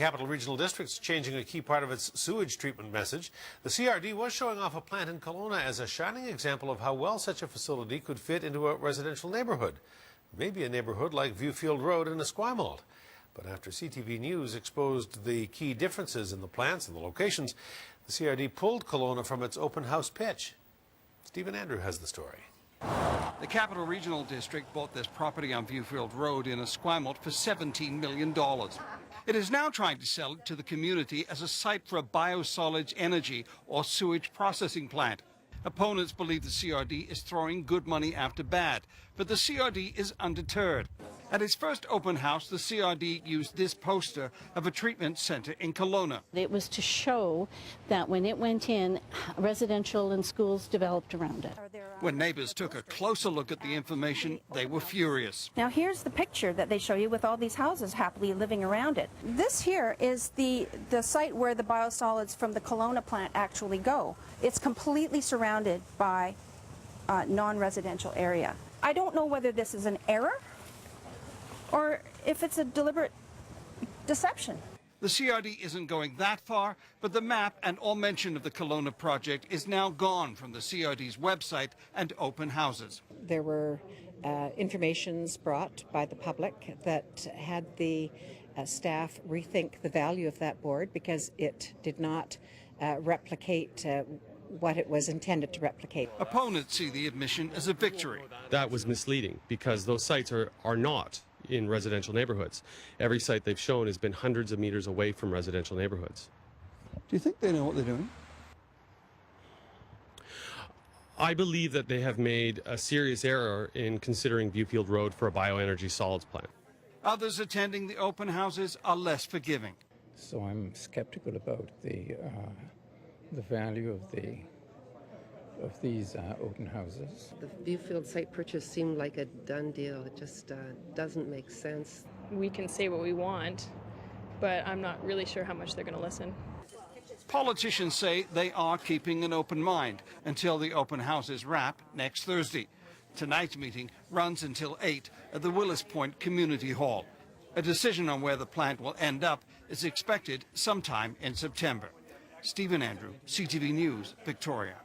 Capital Regional District's changing a key part of its sewage treatment message. The CRD was showing off a plant in Kelowna as a shining example of how well such a facility could fit into a residential neighborhood. Maybe a neighborhood like Viewfield Road in Esquimalt. But after CTV News exposed the key differences in the plants and the locations, the CRD pulled Kelowna from its open house pitch. Stephen Andrew has the story. The Capital Regional District bought this property on Viewfield Road in Esquimalt for $17 million. It is now trying to sell it to the community as a site for a biosolids energy or sewage processing plant. Opponents believe the CRD is throwing good money after bad, but the CRD is undeterred. At its first open house, the CRD used this poster of a treatment centre in Kelowna. It was to show that when it went in, residential and schools developed around it. When neighbours took a closer look at the information, they were furious. Now here's the picture that they show you with all these houses happily living around it. This here is the site where the biosolids from the Kelowna plant actually go. It's completely surrounded by non-residential area. I don't know whether this is an error or if it's a deliberate deception. The CRD isn't going that far, but the map and all mention of the Kelowna project is now gone from the CRD's website and open houses. There were informations brought by the public that had the staff rethink the value of that board because it did not replicate what it was intended to replicate. Opponents see the admission as a victory. That was misleading because those sites are not in residential neighborhoods. Every site they've shown has been hundreds of meters away from residential neighborhoods. Do you think they know what they're doing? I believe that they have made a serious error in considering Viewfield Road for a bioenergy solids plant. Others attending the open houses are less forgiving. So I'm skeptical about the value of these open houses. The Viewfield site purchase seemed like a done deal. It just doesn't make sense. We can say what we want, but I'm not really sure how much they're going to listen. Politicians say they are keeping an open mind until the open houses wrap next Thursday. Tonight's meeting runs until 8 at the Willis Point Community Hall. A decision on where the plant will end up is expected sometime in September. Stephen Andrew, CTV News, Victoria.